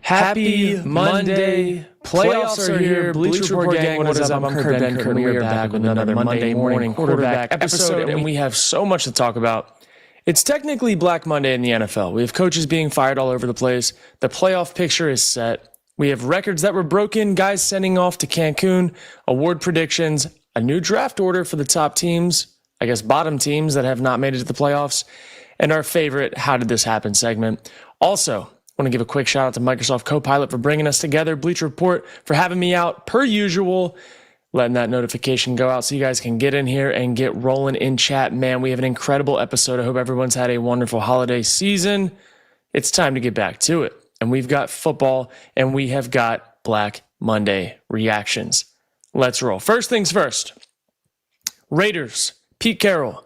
Happy Monday. Playoffs are here. Bleacher Report gang, what is up? I'm Kurt Benkert, and we are back with another Monday morning quarterback episode, and we have so much to talk about. It's technically Black Monday in the NFL. We have coaches being fired all over the place. The playoff picture is set. We have records that were broken, guys sending off to Cancun, award predictions, a new draft order for the top teams, I guess bottom teams that have not made it to the playoffs, and our favorite How Did This Happen segment. Also, I want to give a quick shout out to Microsoft Copilot for bringing us together, Bleacher Report for having me out per usual, letting that notification go out so you guys can get in here and get rolling in chat. Man, we have an incredible episode. I hope everyone's had a wonderful holiday season. It's time to get back to it. And we've got football and we have got Black Monday reactions. Let's roll. First things first. Raiders, Pete Carroll,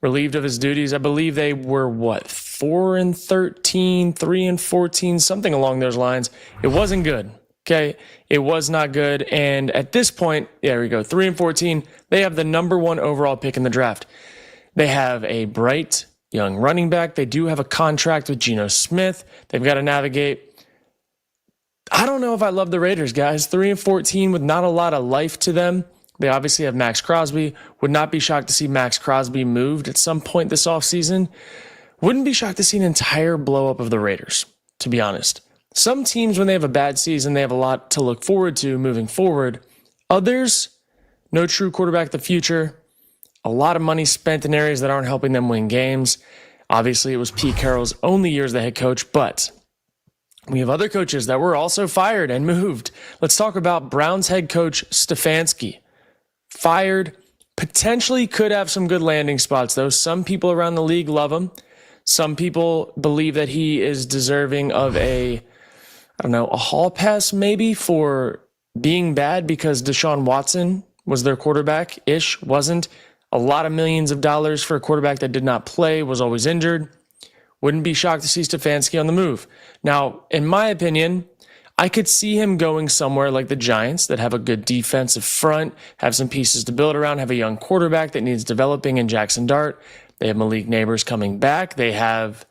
relieved of his duties. I believe they were, 4-13, 3-14, something along those lines. It wasn't good, okay? It was not good. And at this point, there we go, 3-14, they have the number one overall pick in the draft. They have a bright young running back. They do have a contract with Geno Smith. They've got to navigate. I don't know if I love the Raiders, guys. 3-14 with not a lot of life to them. They obviously have Max Crosby. Would not be shocked to see Max Crosby moved at some point this offseason. Wouldn't be shocked to see an entire blow up of the Raiders, to be honest. Some teams, when they have a bad season, they have a lot to look forward to moving forward. Others, no true quarterback of the future. A lot of money spent in areas that aren't helping them win games. Obviously, it was Pete Carroll's only year as the head coach, but we have other coaches that were also fired and moved. Let's talk about Browns head coach Stefanski. Fired, potentially could have some good landing spots, though. Some people around the league love him. Some people believe that he is deserving of a hall pass maybe for being bad because Deshaun Watson was their quarterback-ish, wasn't. A lot of millions of dollars for a quarterback that did not play, was always injured. Wouldn't be shocked to see Stefanski on the move. Now, in my opinion, I could see him going somewhere like the Giants that have a good defensive front, have some pieces to build around, have a young quarterback that needs developing in Jackson Dart. They have Malik Neighbors coming back. They have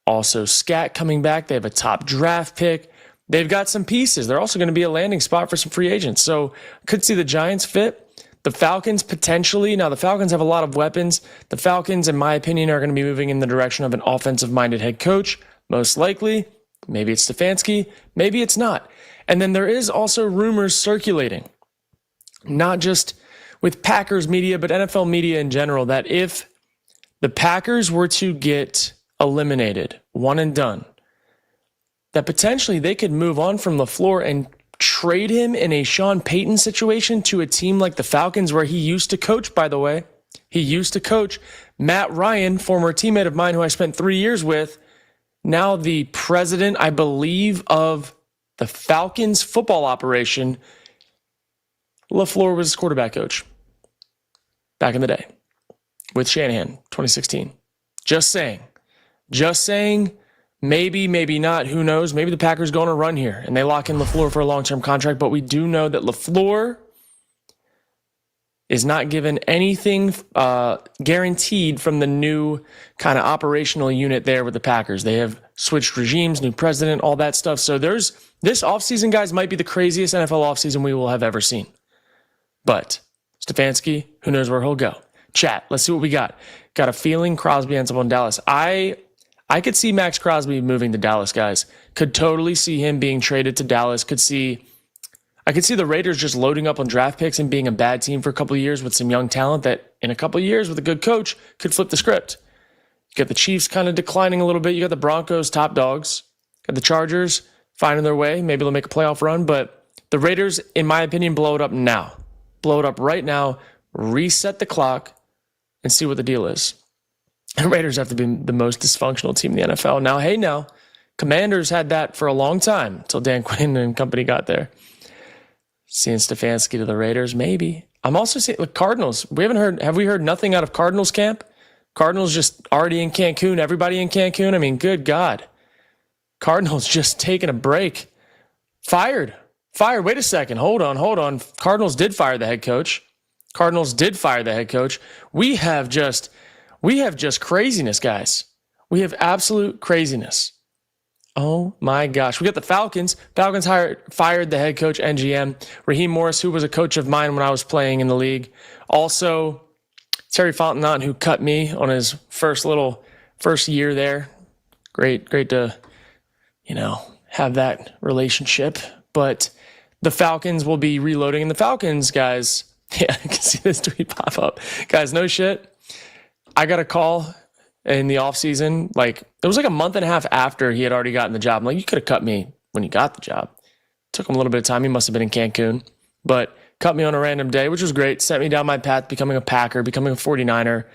also Scat coming back. They have a top draft pick. They've got some pieces. They're also going to be a landing spot for some free agents. So could see the Giants fit. The Falcons potentially. Now, the Falcons have a lot of weapons. The Falcons, in my opinion, are going to be moving in the direction of an offensive-minded head coach, most likely. Maybe it's Stefanski. Maybe it's not. And then there is also rumors circulating, not just with Packers media, but NFL media in general, that if the Packers were to get eliminated, one and done, that potentially they could move on from LaFleur and trade him in a Sean Payton situation to a team like the Falcons, where he used to coach, by the way. He used to coach. Matt Ryan, former teammate of mine who I spent 3 years with, now the president, I believe, of the Falcons football operation. LaFleur was his quarterback coach back in the day with Shanahan, 2016. Just saying. Maybe, maybe not. Who knows? Maybe the Packers go on a run here and they lock in LaFleur for a long-term contract. But we do know that LaFleur is not given anything guaranteed from the new kind of operational unit there with the Packers. They have switched regimes, new president, all that stuff. So this offseason, guys, might be the craziest NFL offseason we will have ever seen. But Stefanski, who knows where he'll go. Chat, let's see what we got. Got a feeling Crosby ends up on Dallas. I could see Max Crosby moving to Dallas, guys. Could totally see him being traded to Dallas. I could see the Raiders just loading up on draft picks and being a bad team for a couple of years with some young talent that in a couple of years with a good coach could flip the script. You got the Chiefs kind of declining a little bit. You got the Broncos, top dogs. Got the Chargers finding their way. Maybe they'll make a playoff run. But the Raiders, in my opinion, blow it up now. Blow it up right now. Reset the clock and see what the deal is. The Raiders have to be the most dysfunctional team in the NFL. Now, Commanders had that for a long time until Dan Quinn and company got there. Seeing Stefanski to the Raiders, maybe. I'm also seeing the Cardinals. Have we heard nothing out of Cardinals camp? Cardinals just already in Cancun, everybody in Cancun. I mean, good God. Cardinals just taking a break. Fired. Wait a second. Hold on. Cardinals did fire the head coach. We have just craziness, guys. We have absolute craziness. Oh my gosh. We got the Falcons. Falcons fired the head coach and GM. Raheem Morris, who was a coach of mine when I was playing in the league. Also, Terry Fontenot, who cut me on his first year there. Great to, have that relationship. But the Falcons will be reloading. And the Falcons, guys, yeah, I can see this tweet pop up. Guys, no shit. I got a call in the offseason. Like, it was like a month and a half after he had already gotten the job. I'm like, you could have cut me when you got the job. Took him a little bit of time. He must have been in Cancun. But cut me on a random day, which was great. Sent me down my path, becoming a Packer, becoming a 49er.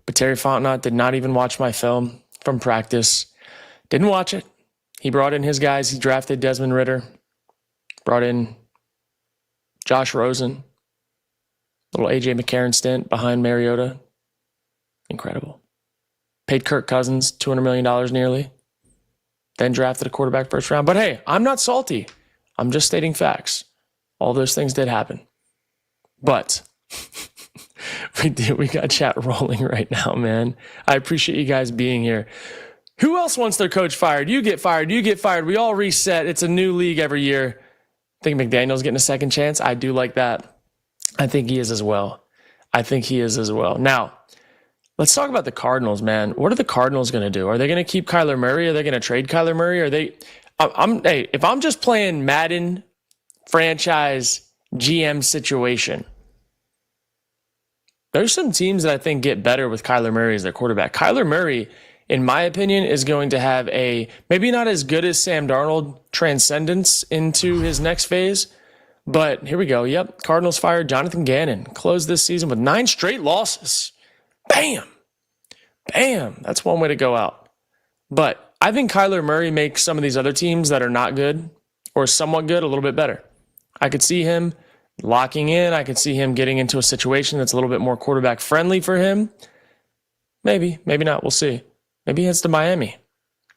But Terry Fontenot did not even watch my film from practice. Didn't watch it. He brought in his guys. He drafted Desmond Ridder. Brought in Josh Rosen. Little A.J. McCarron stint behind Mariota. Incredible. Paid Kirk Cousins $200 million nearly. Then drafted a quarterback first round. But hey, I'm not salty. I'm just stating facts. All those things did happen. But we got chat rolling right now, man. I appreciate you guys being here. Who else wants their coach fired? You get fired. You get fired. We all reset. It's a new league every year. I think McDaniel's getting a second chance. I do like that. I think he is as well. Now, let's talk about the Cardinals, man. What are the Cardinals going to do? Are they going to keep Kyler Murray? Are they going to trade Kyler Murray? Hey, if I'm just playing Madden franchise GM situation, there's some teams that I think get better with Kyler Murray as their quarterback. Kyler Murray, in my opinion, is going to have a maybe not as good as Sam Darnold transcendence into his next phase. But here we go. Yep, Cardinals fired Jonathan Gannon. Closed this season with 9 straight losses. Bam. That's one way to go out. But I think Kyler Murray makes some of these other teams that are not good or somewhat good a little bit better. I could see him locking in. I could see him getting into a situation that's a little bit more quarterback friendly for him. Maybe not. We'll see. Maybe he heads to Miami.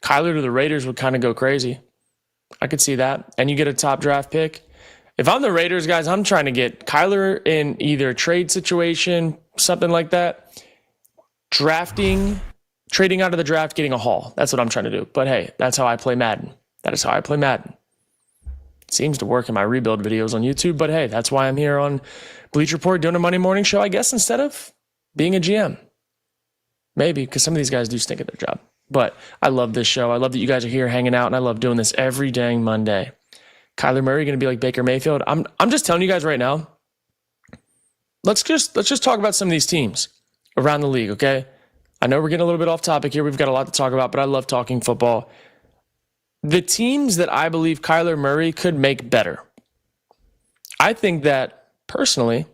Kyler to the Raiders would kind of go crazy. I could see that. And you get a top draft pick. If I'm the Raiders, guys, I'm trying to get Kyler in either a trade situation, something like that. Trading out of the draft, getting a haul. That's what I'm trying to do. But hey, that's how I play Madden. It seems to work in my rebuild videos on YouTube. But hey, that's why I'm here on Bleacher Report doing a Monday morning show, I guess, instead of being a GM. Maybe, because some of these guys do stink at their job. But I love this show. I love that you guys are here hanging out, and I love doing this every dang Monday. Kyler Murray going to be like Baker Mayfield. I'm just telling you guys right now. Let's just talk about some of these teams around the league, okay? I know we're getting a little bit off topic here. We've got a lot to talk about, but I love talking football. The teams that I believe Kyler Murray could make better. I think that personally,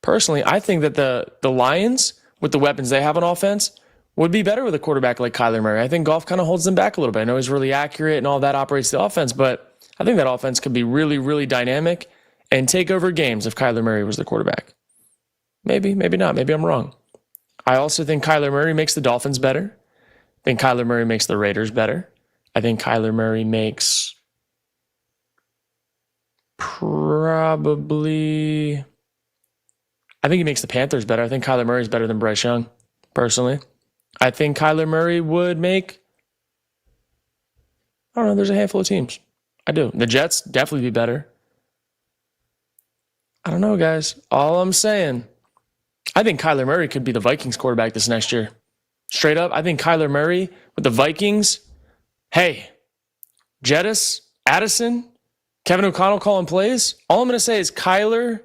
I think that the Lions, with the weapons they have on offense, would be better with a quarterback like Kyler Murray. I think Goff kind of holds them back a little bit. I know he's really accurate and all that operates the offense, but I think that offense could be really, really dynamic and take over games if Kyler Murray was the quarterback. Maybe not. Maybe I'm wrong. I also think Kyler Murray makes the Dolphins better. I think Kyler Murray makes the Raiders better. I think Kyler Murray makes I think he makes the Panthers better. I think Kyler Murray is better than Bryce Young, personally. I think Kyler Murray would make, I don't know, there's a handful of teams. I do. The Jets definitely be better. I don't know, guys. All I'm saying, I think Kyler Murray could be the Vikings quarterback this next year. Straight up, I think Kyler Murray with the Vikings, hey, Jettis, Addison, Kevin O'Connell calling plays. All I'm going to say is Kyler,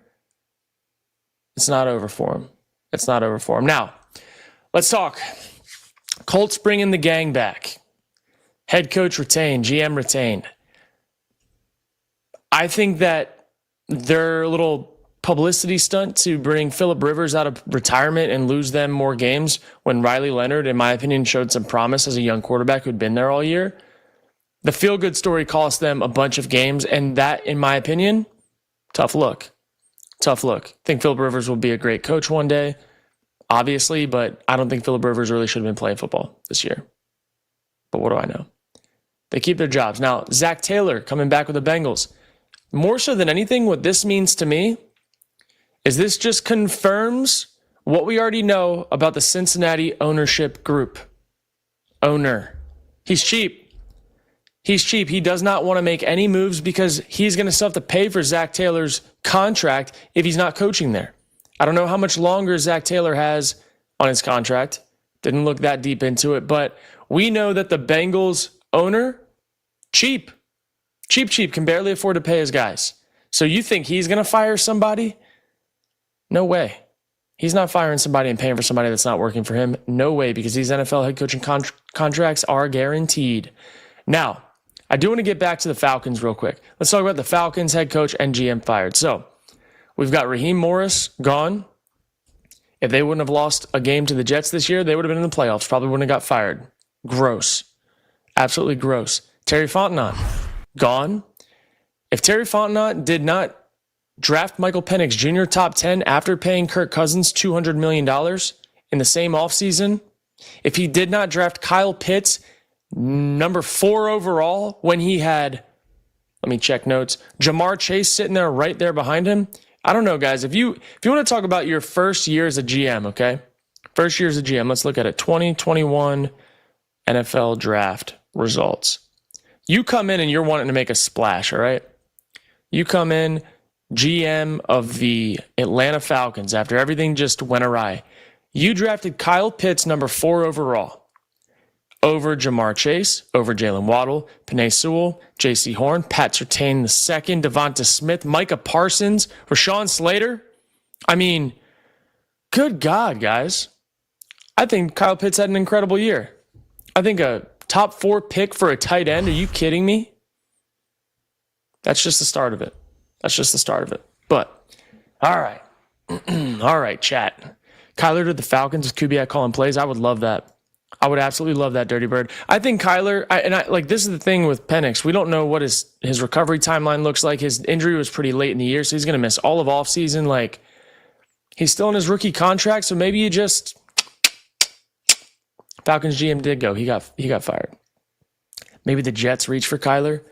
it's not over for him. Now, let's talk. Colts bringing the gang back. Head coach retained, GM retained. I think that their little publicity stunt to bring Phillip Rivers out of retirement and lose them more games when Riley Leonard, in my opinion, showed some promise as a young quarterback who'd been there all year. The feel-good story cost them a bunch of games, and that, in my opinion, tough look. I think Phillip Rivers will be a great coach one day, obviously, but I don't think Phillip Rivers really should have been playing football this year. But what do I know? They keep their jobs. Now, Zach Taylor coming back with the Bengals. More so than anything, what this means to me is this just confirms what we already know about the Cincinnati ownership group. Owner. He's cheap. He's cheap. He does not want to make any moves because he's going to still have to pay for Zach Taylor's contract if he's not coaching there. I don't know how much longer Zach Taylor has on his contract. Didn't look that deep into it, but we know that the Bengals owner, cheap, can barely afford to pay his guys. So you think he's going to fire somebody? No way. He's not firing somebody and paying for somebody that's not working for him. No way, because these NFL head coaching contracts are guaranteed. Now, I do want to get back to the Falcons real quick. Let's talk about the Falcons head coach and GM fired. So we've got Raheem Morris gone. If they wouldn't have lost a game to the Jets this year, they would have been in the playoffs. Probably wouldn't have got fired. Gross. Absolutely gross. Terry Fontenot, gone. If Terry Fontenot did not draft Michael Penix Jr. top 10 after paying Kirk Cousins $200 million in the same offseason, if he did not draft Kyle Pitts number 4 overall when he had, let me check notes, Jamar Chase sitting there right there behind him. I don't know, guys. If you want to talk about your first year as a GM, okay? First year as a GM, let's look at it. 2021 NFL draft results. You come in and you're wanting to make a splash, all right? You come in, GM of the Atlanta Falcons, after everything just went awry. You drafted Kyle Pitts number 4 overall. Over Jamar Chase, over Jalen Waddle, Penei Sewell, J.C. Horn, Pat Surtain II, Devonta Smith, Micah Parsons, Rashawn Slater. I mean, good God, guys. I think Kyle Pitts had an incredible year. I think a top 4 pick for a tight end. Are you kidding me? That's just the start of it. But, all right. All right, chat. Kyler to the Falcons with Kubiak calling plays. I would love that. I would absolutely love that, Dirty Bird. I think Kyler, this is the thing with Penix. We don't know what his recovery timeline looks like. His injury was pretty late in the year, so he's going to miss all of offseason. Like, he's still in his rookie contract, so maybe you just... Falcons GM did go. He got fired. Maybe the Jets reach for Kyler.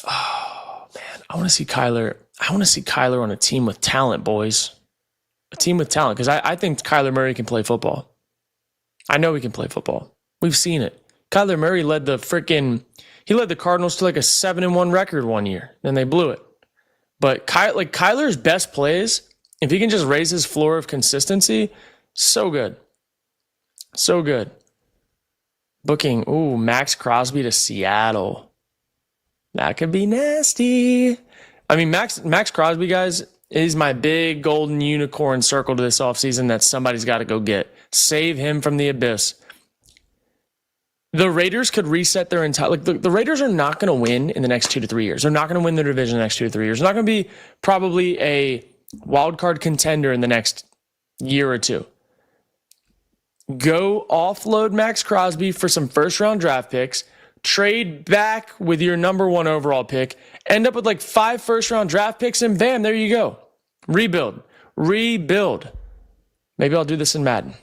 Oh, man. I want to see Kyler on a team with talent, boys. A team with talent, because I think Kyler Murray can play football. I know he can play football. We've seen it. Kyler Murray led the Cardinals to like a 7-1 record one year. Then they blew it. But Kyler's best plays, if he can just raise his floor of consistency, so good. So good. Booking, Max Crosby to Seattle. That could be nasty. I mean, Max Crosby, guys, is my big golden unicorn circle to this offseason that somebody's got to go get. Save him from the abyss. The Raiders could reset their entire... the Raiders are not going to win in the next 2 to 3 years. They're not going to win their division in the next 2 to 3 years. They're not going to be probably a wild card contender in the next year or two. Go offload Max Crosby for some first-round draft picks. Trade back with your number 1 overall pick. End up with like 5 first-round draft picks, and bam, there you go. Rebuild. Maybe I'll do this in Madden.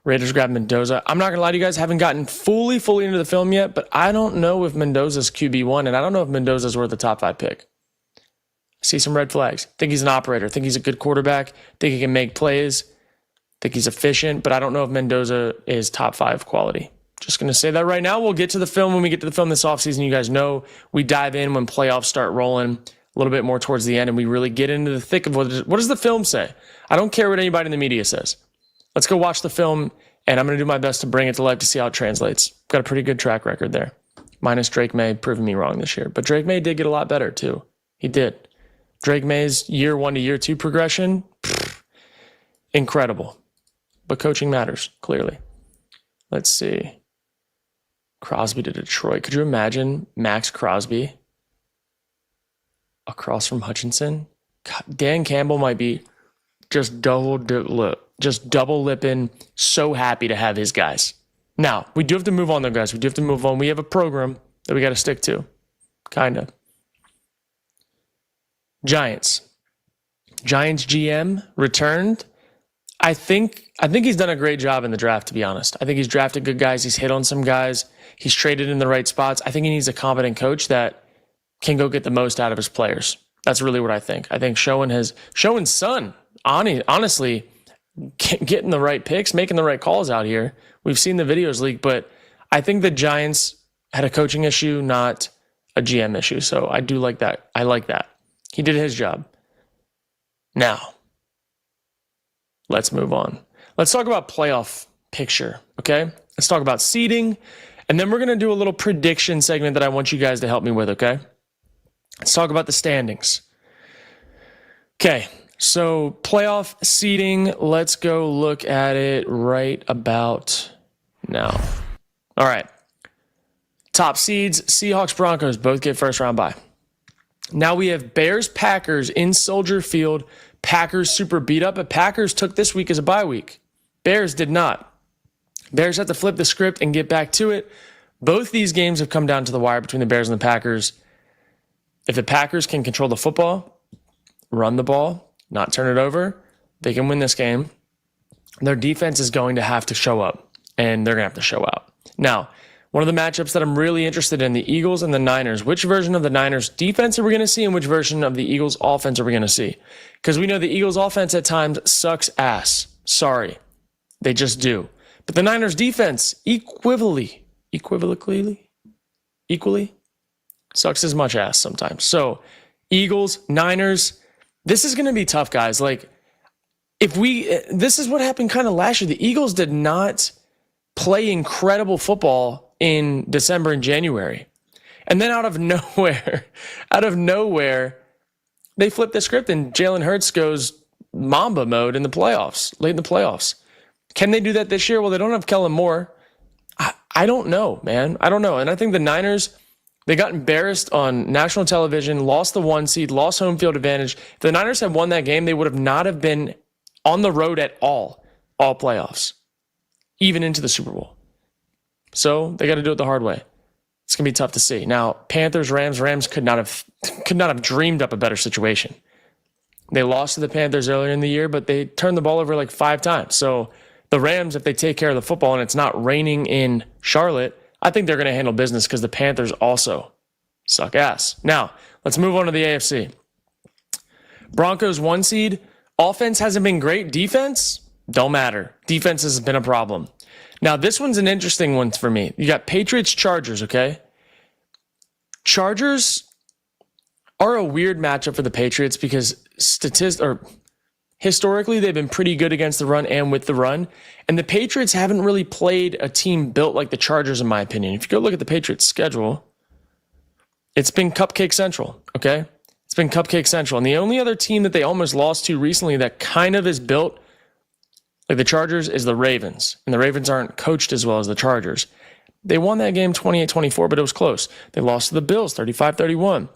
Raiders grab Mendoza. I'm not going to lie to you guys, haven't gotten fully into the film yet, but I don't know if Mendoza's QB1, and I don't know if Mendoza's worth a top 5 pick. I see some red flags. Think he's an operator. Think he's a good quarterback. Think he can make plays. Think he's efficient, but I don't know if Mendoza is top 5 quality. Just going to say that right now. We'll get to the film when we get to the film this offseason. You guys know we dive in when playoffs start rolling a little bit more towards the end, and we really get into the thick of what does the film say? I don't care what anybody in the media says. Let's go watch the film, and I'm going to do my best to bring it to life to see how it translates. Got a pretty good track record there. Minus Drake May proving me wrong this year. But Drake May did get a lot better, too. He did. Drake May's year 1 to year 2 progression, incredible. But coaching matters, clearly. Let's see. Crosby to Detroit. Could you imagine Max Crosby across from Hutchinson? God, Dan Campbell might be just double lipping, so happy to have his guys. Now, we do have to move on though, guys. We do have to move on. We have a program that we got to stick to. Kind of. Giants GM returned. I think he's done a great job in the draft, to be honest. I think he's drafted good guys. He's hit on some guys. He's traded in the right spots. I think he needs a competent coach that can go get the most out of his players. That's really what I think. I think Schoen's son, honestly, getting the right picks, making the right calls out here. We've seen the videos leak, but I think the Giants had a coaching issue, not a GM issue. So I do like that. I like that. He did his job. Now, let's move on. Let's talk about playoff picture, okay? Let's talk about seeding, and then we're going to do a little prediction segment that I want you guys to help me with, okay? Let's talk about the standings. Okay, so playoff seeding, let's go look at it right about now. All right. Top seeds, Seahawks, Broncos, both get first round bye. Now we have Bears, Packers in Soldier Field. Packers super beat up, but Packers took this week as a bye week. Bears did not. Bears have to flip the script and get back to it. Both these games have come down to the wire between the Bears and the Packers. If the Packers can control the football, run the ball, not turn it over, they can win this game. Their defense is going to have to show up, and they're going to have to show out. Now, one of the matchups that I'm really interested in, the Eagles and the Niners. Which version of the Niners defense are we going to see, and which version of the Eagles offense are we going to see? Because we know the Eagles offense at times sucks ass. Sorry. They just do. But the Niners defense equally sucks as much ass sometimes. So Eagles, Niners, this is going to be tough, guys. Like, this is what happened kind of last year. The Eagles did not play incredible football in December and January. And then out of nowhere, they flip the script and Jalen Hurts goes Mamba mode in the playoffs, late in the playoffs. Can they do that this year? Well, they don't have Kellen Moore. I don't know, man. I don't know. And I think the Niners, they got embarrassed on national television, lost the 1 seed, lost home field advantage. If the Niners had won that game, they would have not have been on the road at all playoffs, even into the Super Bowl. So they got to do it the hard way. It's going to be tough to see. Now, Panthers, Rams could not have dreamed up a better situation. They lost to the Panthers earlier in the year, but they turned the ball over like 5 times. So the Rams, if they take care of the football and it's not raining in Charlotte, I think they're going to handle business because the Panthers also suck ass. Now, let's move on to the AFC. Broncos 1 seed. Offense hasn't been great. Defense, don't matter. Defense has been a problem. Now, this one's an interesting one for me. You got Patriots, Chargers, okay? Chargers are a weird matchup for the Patriots because historically, they've been pretty good against the run and with the run. And the Patriots haven't really played a team built like the Chargers, in my opinion. If you go look at the Patriots' schedule, it's been Cupcake Central, okay? It's been Cupcake Central. And the only other team that they almost lost to recently that kind of is built like the Chargers is the Ravens. And the Ravens aren't coached as well as the Chargers. They won that game 28-24, but it was close. They lost to the Bills 35-31.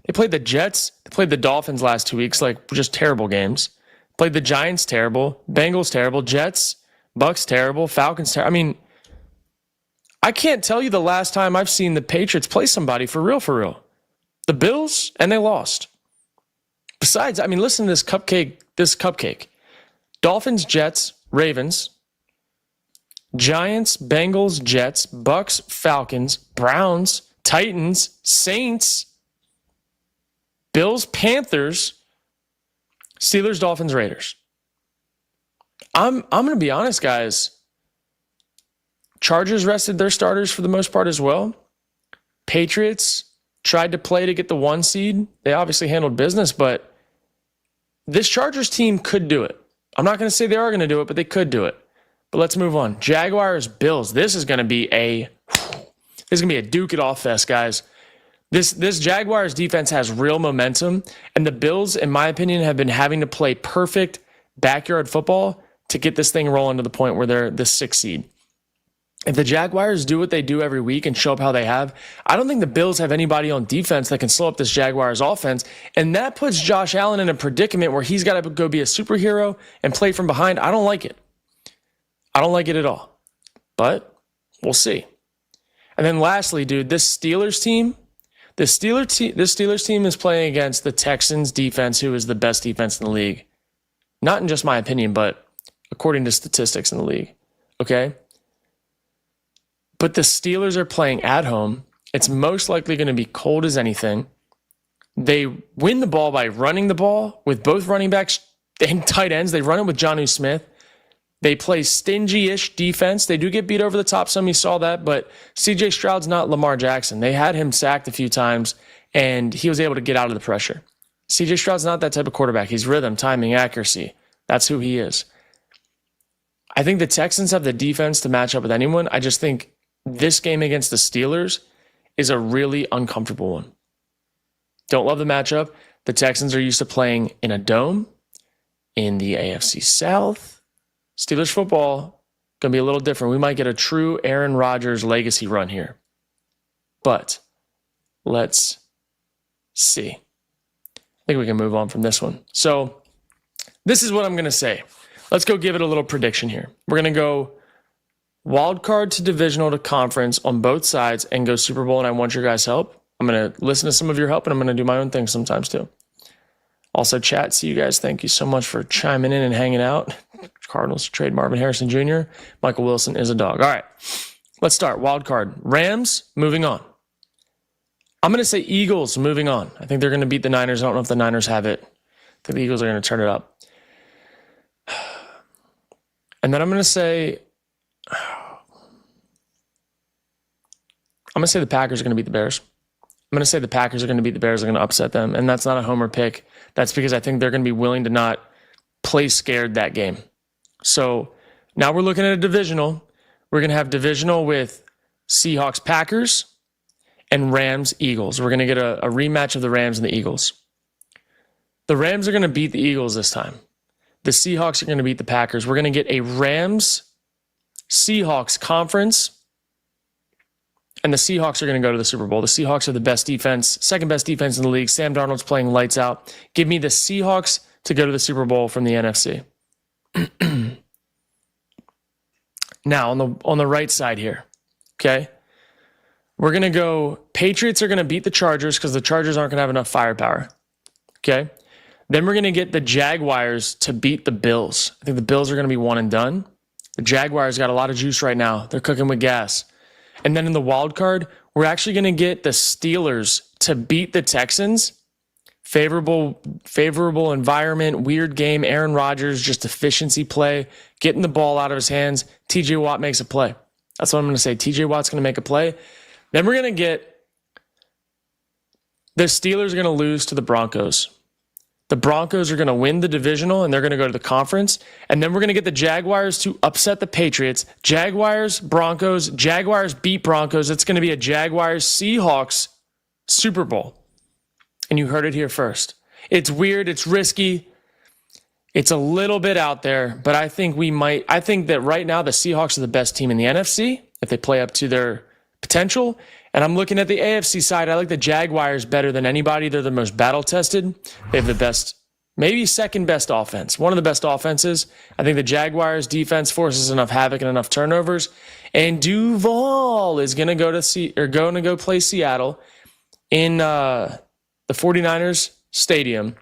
They played the Jets. They played the Dolphins last 2 weeks, like just terrible games. Played the Giants terrible. Bengals terrible. Jets, Bucks terrible. Falcons terrible. I mean, I can't tell you the last time I've seen the Patriots play somebody for real. The Bills, and they lost. Besides, I mean, listen to this cupcake. Dolphins, Jets, Ravens, Giants, Bengals, Jets, Bucks, Falcons, Browns, Titans, Saints, Bills, Panthers, Steelers, Dolphins, Raiders. I'm going to be honest, guys. Chargers rested their starters for the most part as well. Patriots tried to play to get the 1 seed. They obviously handled business, but this Chargers team could do it. I'm not going to say they are going to do it, but they could do it. But let's move on. Jaguars, Bills. This is going to be a duke it off fest, guys. This Jaguars defense has real momentum, and the Bills, in my opinion, have been having to play perfect backyard football to get this thing rolling to the point where they're the 6th seed. If the Jaguars do what they do every week and show up how they have, I don't think the Bills have anybody on defense that can slow up this Jaguars offense, and that puts Josh Allen in a predicament where he's got to go be a superhero and play from behind. I don't like it. I don't like it at all, but we'll see. And then lastly, dude, this Steelers team is playing against the Texans defense, who is the best defense in the league. Not in just my opinion, but according to statistics in the league. Okay? But the Steelers are playing at home. It's most likely going to be cold as anything. They win the ball by running the ball with both running backs and tight ends. They run it with Jonnu Smith. They play stingy-ish defense. They do get beat over the top some. You saw that, but C.J. Stroud's not Lamar Jackson. They had him sacked a few times, and he was able to get out of the pressure. C.J. Stroud's not that type of quarterback. He's rhythm, timing, accuracy. That's who he is. I think the Texans have the defense to match up with anyone. I just think this game against the Steelers is a really uncomfortable one. Don't love the matchup. The Texans are used to playing in a dome in the AFC South. Steelers football going to be a little different. We might get a true Aaron Rodgers legacy run here. But let's see. I think we can move on from this one. So this is what I'm going to say. Let's go give it a little prediction here. We're going to go wild card to divisional to conference on both sides and go Super Bowl, and I want your guys' help. I'm going to listen to some of your help, and I'm going to do my own thing sometimes too. Also, chat, see you guys. Thank you so much for chiming in and hanging out. Cardinals trade Marvin Harrison Jr. Michael Wilson is a dog. All right, let's start. Wild card. Rams, moving on. I'm going to say Eagles, moving on. I think they're going to beat the Niners. I don't know if the Niners have it. I think the Eagles are going to turn it up. And then I'm going to say the Packers are going to beat the Bears. I'm going to say the Packers are going to beat the Bears. They're going to upset them. And that's not a homer pick. That's because I think they're going to be willing to not play scared that game. So now we're looking at a divisional. We're going to have divisional with Seahawks, Packers, and Rams, Eagles. We're going to get a rematch of the Rams and the Eagles. The Rams are going to beat the Eagles this time. The Seahawks are going to beat the Packers. We're going to get a Rams-Seahawks conference, and the Seahawks are going to go to the Super Bowl. The Seahawks are the best defense, second best defense in the league. Sam Darnold's playing lights out. Give me the Seahawks to go to the Super Bowl from the NFC. Now, on the right side here, okay? We're going to go Patriots are going to beat the Chargers because the Chargers aren't going to have enough firepower, okay? Then we're going to get the Jaguars to beat the Bills. I think the Bills are going to be one and done. The Jaguars got a lot of juice right now. They're cooking with gas. And then in the wild card, we're actually going to get the Steelers to beat the Texans. Favorable environment, weird game. Aaron Rodgers, just efficiency play, getting the ball out of his hands. TJ Watt makes a play. That's what I'm going to say. TJ Watt's going to make a play. Then we're going to get the Steelers are going to lose to the Broncos. The Broncos are going to win the divisional, and they're going to go to the conference. And then we're going to get the Jaguars to upset the Patriots. Jaguars, Broncos. Jaguars beat Broncos. It's going to be a Jaguars-Seahawks Super Bowl. And you heard it here first. It's weird. It's risky. It's a little bit out there, but I think that right now the Seahawks are the best team in the NFC if they play up to their potential. And I'm looking at the AFC side. I like the Jaguars better than anybody. They're the most battle-tested. They have the best, maybe second best offense. One of the best offenses. I think the Jaguars' defense forces enough havoc and enough turnovers. And Duval is going to go play Seattle in the 49ers stadium.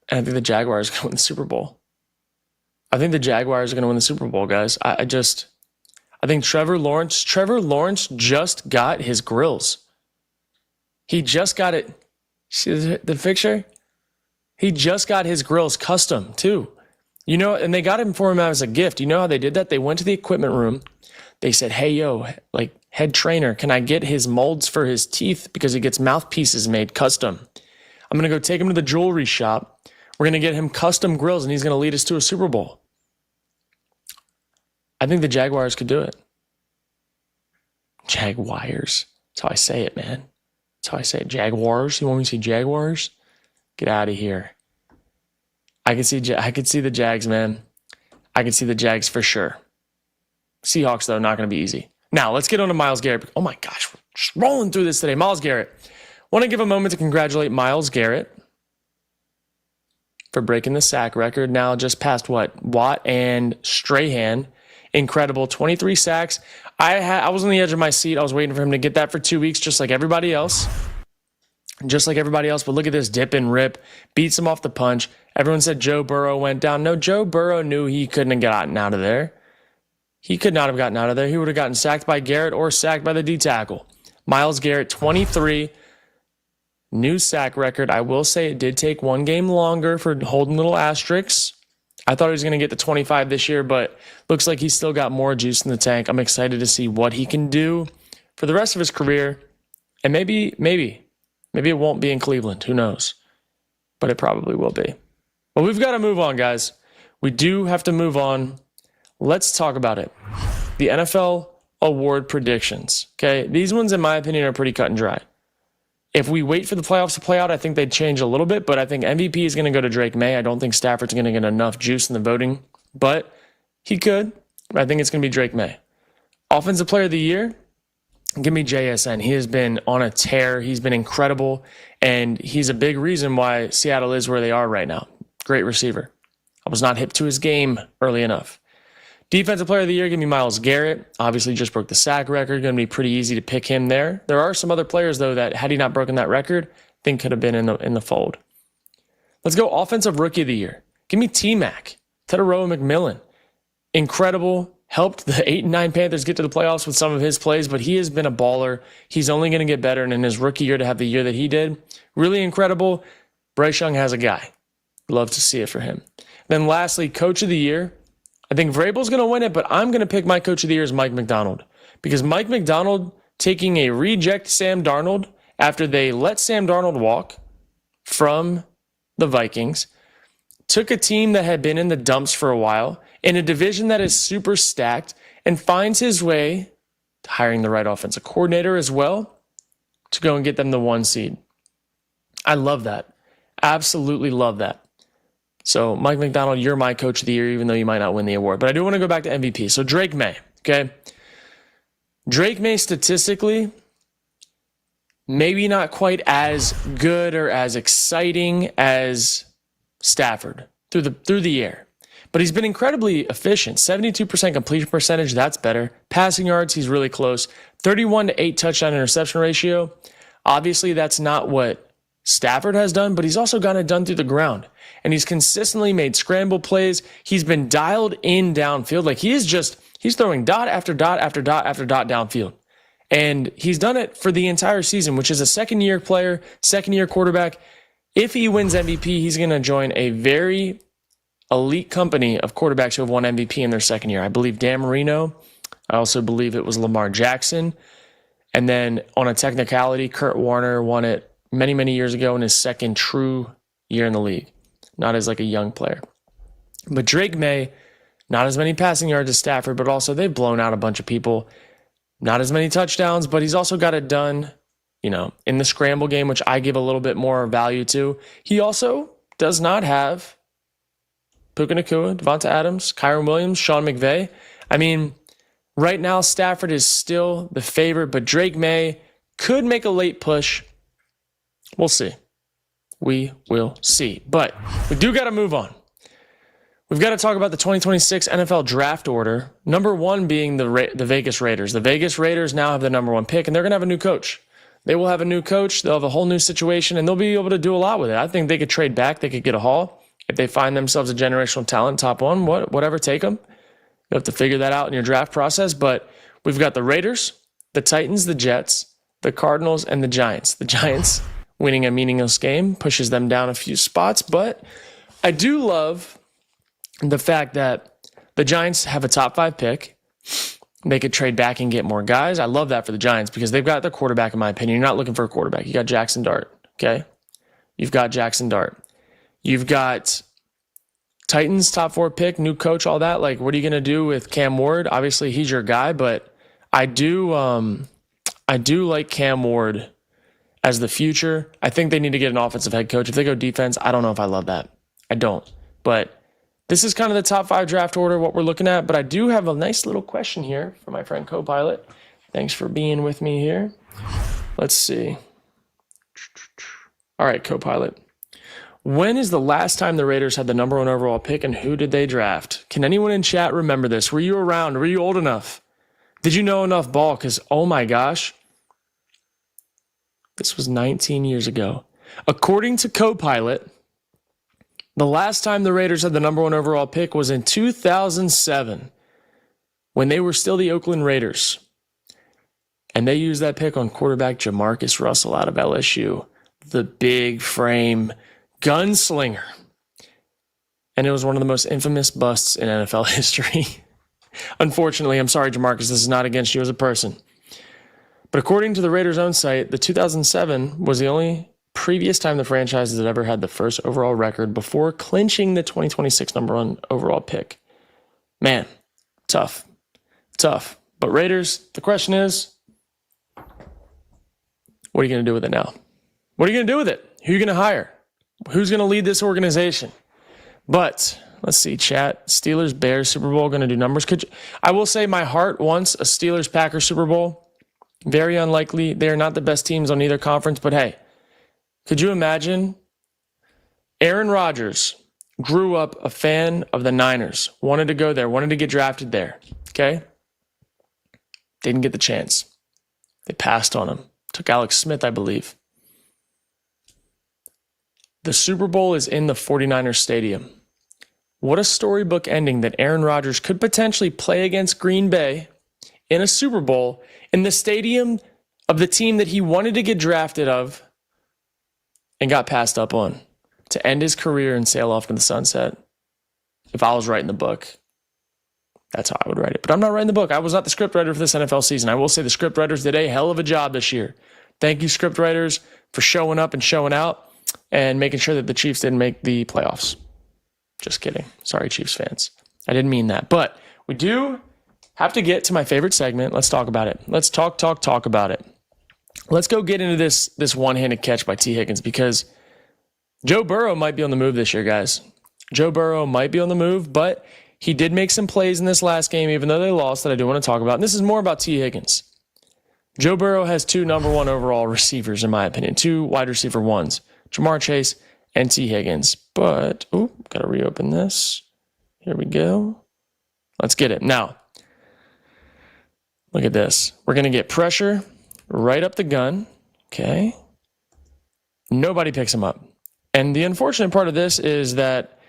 And I think the Jaguars are going to win the Super Bowl. I think the Jaguars are going to win the Super Bowl, guys. I think Trevor Lawrence just got his grills. He just got it. See the picture? He just got his grills custom too. You know, and they got him for him as a gift. You know how they did that? They went to the equipment room. They said, hey, yo, like head trainer, can I get his molds for his teeth? Because he gets mouthpieces made custom. I'm going to go take him to the jewelry shop. We're going to get him custom grills, and he's going to lead us to a Super Bowl. I think the Jaguars could do it. Jaguars. That's how I say it, man. That's how I say it. Jaguars. You want me to say Jaguars? Get out of here. I could see the Jags, man. I could see the Jags for sure. Seahawks, though, not going to be easy. Now, let's get on to Myles Garrett. Oh, my gosh. We're just rolling through this today. Myles Garrett. Want to give a moment to congratulate Myles Garrett for breaking the sack record. Now just past what? Watt and Strahan. Incredible. 23 sacks. I was on the edge of my seat. I was waiting for him to get that for 2 weeks, just like everybody else. But look at this dip and rip. Beats him off the punch. Everyone said Joe Burrow went down. No, Joe Burrow knew he couldn't have gotten out of there. He could not have gotten out of there. He would have gotten sacked by Garrett or sacked by the D tackle. Myles Garrett, 23. new sack record. I will say it did take one game longer for holding little asterisks. I thought he was going to get to 25 this year, but looks like he's still got more juice in the tank. I'm excited to see what he can do for the rest of his career. And maybe it won't be in Cleveland. Who knows? But it probably will be. But we've got to move on, guys. We do have to move on. Let's talk about it. The NFL award predictions. Okay, these ones, in my opinion, are pretty cut and dry. If we wait for the playoffs to play out, I think they'd change a little bit, but I think MVP is going to go to Drake May. I don't think Stafford's going to get enough juice in the voting, but he could. I think it's going to be Drake May. Offensive Player of the Year, give me JSN. He has been on a tear. He's been incredible, and he's a big reason why Seattle is where they are right now. Great receiver. I was not hip to his game early enough. Defensive Player of the Year, give me Myles Garrett. Obviously just broke the sack record. Going to be pretty easy to pick him there. There are some other players, though, that had he not broken that record, I think could have been in the fold. Let's go Offensive Rookie of the Year. Give me T-Mac, Teteroa McMillan. Incredible. Helped the 8-9 Panthers get to the playoffs with some of his plays, but he has been a baller. He's only going to get better, and in his rookie year to have the year that he did, really incredible. Bryce Young has a guy. Love to see it for him. Then lastly, Coach of the Year. I think Vrabel's going to win it, but I'm going to pick my Coach of the Year as Mike McDonald. Because Mike McDonald taking a reject Sam Darnold after they let Sam Darnold walk from the Vikings, took a team that had been in the dumps for a while, in a division that is super stacked, and finds his way to hiring the right offensive coordinator as well to go and get them the 1 seed. I love that. Absolutely love that. So, Mike McDonald, you're my Coach of the Year, even though you might not win the award. But I do want to go back to MVP. So, Drake May, okay? Drake May statistically, maybe not quite as good or as exciting as Stafford through the air. But he's been incredibly efficient. 72% completion percentage, that's better. Passing yards, he's really close. 31-8 touchdown interception ratio. Obviously, that's not what Stafford has done, but he's also gotten it done through the ground. And he's consistently made scramble plays. He's been dialed in downfield. Like he's throwing dot after dot after dot after dot downfield. And he's done it for the entire season, which is a second-year player, second-year quarterback. If he wins MVP, he's going to join a very elite company of quarterbacks who have won MVP in their second year. I believe Dan Marino. I also believe it was Lamar Jackson. And then on a technicality, Kurt Warner won it many, many years ago in his second true year in the league, not as like a young player. But Drake May, not as many passing yards as Stafford, but also they've blown out a bunch of people. Not as many touchdowns, but he's also got it done, in the scramble game, which I give a little bit more value to. He also does not have Puka Nacua, Devonta Adams, Kyron Williams, Sean McVay. I mean, right now Stafford is still the favorite, but Drake May could make a late push. We'll see. We will see. But we do got to move on. We've got to talk about the 2026 NFL draft order. Number 1 being the Vegas Raiders. The Vegas Raiders now have the number 1 pick, and they're going to have a new coach. They will have a new coach. They'll have a whole new situation, and they'll be able to do a lot with it. I think they could trade back. They could get a haul. If they find themselves a generational talent, top 1, whatever, take them. You have to figure that out in your draft process. But we've got the Raiders, the Titans, the Jets, the Cardinals, and the Giants. The Giants winning a meaningless game pushes them down a few spots, but I do love the fact that the Giants have a top 5 pick. They could trade back and get more guys. I love that for the Giants because they've got their quarterback, in my opinion. You're not looking for a quarterback. You got Jackson Dart, okay? You've got Jackson Dart. You've got Titans, top 4 pick, new coach, all that. Like, what are you going to do with Cam Ward? Obviously, he's your guy, but I do like Cam Ward as the future. I think they need to get an offensive head coach. If they go defense, I don't know if I love that. I don't. But this is kind of the top 5 draft order, what we're looking at. But I do have a nice little question here for my friend Copilot. Thanks for being with me here. Let's see. All right, Copilot. When is the last time the Raiders had the number 1 overall pick, and who did they draft? Can anyone in chat remember this? Were you around? Were you old enough? Did you know enough ball? Because, oh my gosh, this was 19 years ago. According to Copilot, the last time the Raiders had the number 1 overall pick was in 2007 when they were still the Oakland Raiders. And they used that pick on quarterback Jamarcus Russell out of LSU. the big frame gunslinger. And it was one of the most infamous busts in NFL history. Unfortunately, I'm sorry, Jamarcus, this is not against you as a person. But according to the Raiders' own site, the 2007 was the only previous time the franchise had ever had the first overall record before clinching the 2026 number one overall pick. Man, tough. But Raiders, the question is, what are you going to do with it now? What are you going to do with it? Who are you going to hire? Who's going to lead this organization? But let's see, chat. Steelers, Bears, Super Bowl, going to do numbers. I will say my heart wants a Steelers, Packers Super Bowl. Very unlikely. They are not the best teams on either conference, but hey, could you imagine? Aaron Rodgers grew up a fan of the Niners, wanted to go there, wanted to get drafted there, okay? Didn't get the chance. They passed on him. Took Alex Smith, I believe. The Super Bowl is in the 49ers stadium. What a storybook ending that Aaron Rodgers could potentially play against Green Bay in a Super Bowl in the stadium of the team that he wanted to get drafted of and got passed up on to end his career and sail off to the sunset. If I was writing the book, that's how I would write it. But I'm not writing the book. I was not the script writer for this NFL season. I will say the script writers did a hell of a job this year. Thank you, script writers, for showing up and showing out and making sure that the Chiefs didn't make the playoffs. Just kidding. Sorry, Chiefs fans. I didn't mean that. But we do have to get to my favorite segment. Let's talk about it. Let's talk about it. Let's go get into this one-handed catch by T. Higgins because Joe Burrow might be on the move this year, guys. Joe Burrow might be on the move, but he did make some plays in this last game, even though they lost, that I do want to talk about. And this is more about T. Higgins. Joe Burrow has two number one overall receivers, in my opinion, two wide receiver ones, Jamar Chase and T. Higgins. But, got to reopen this. Here we go. Let's get it. Now, look at this. We're going to get pressure right up the gun. Okay. Nobody picks him up. And the unfortunate part of this is that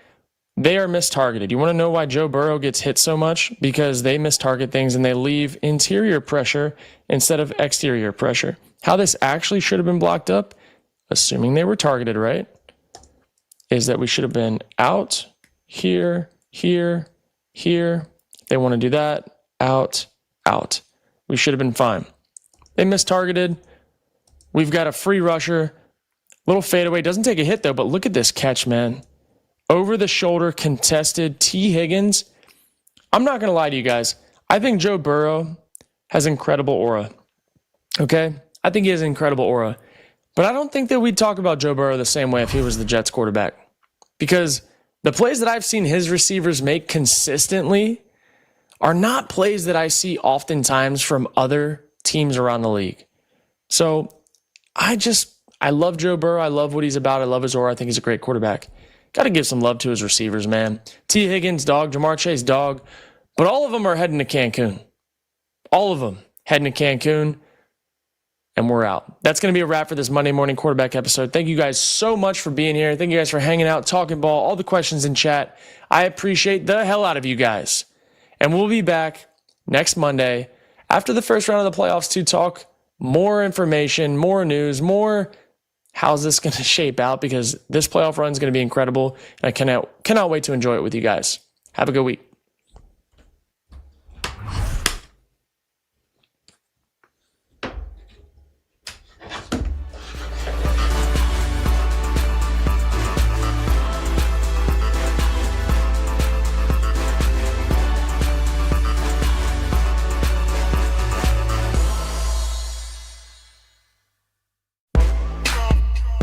they are mistargeted. You want to know why Joe Burrow gets hit so much? Because they mistarget things and they leave interior pressure instead of exterior pressure. How this actually should have been blocked up, assuming they were targeted right, is that we should have been out, here, here, here. They want to do that, out, out. We should have been fine. They mistargeted. We've got a free rusher. Little fadeaway. Doesn't take a hit, though, but look at this catch, man. Over the shoulder, contested, T. Higgins. I'm not going to lie to you guys. I think Joe Burrow has incredible aura. Okay? I think he has incredible aura. But I don't think that we'd talk about Joe Burrow the same way if he was the Jets quarterback. Because the plays that I've seen his receivers make consistently are not plays that I see oftentimes from other teams around the league. So I love Joe Burrow. I love what he's about. I love his aura. I think he's a great quarterback. Got to give some love to his receivers, man. T. Higgins, dog. Jamar Chase, dog. But all of them are heading to Cancun. All of them heading to Cancun. And we're out. That's going to be a wrap for this Monday morning quarterback episode. Thank you guys so much for being here. Thank you guys for hanging out, talking ball, all the questions in chat. I appreciate the hell out of you guys. And we'll be back next Monday after the first round of the playoffs to talk more information, more news, more how's this going to shape out, because this playoff run is going to be incredible. And I cannot wait to enjoy it with you guys. Have a good week.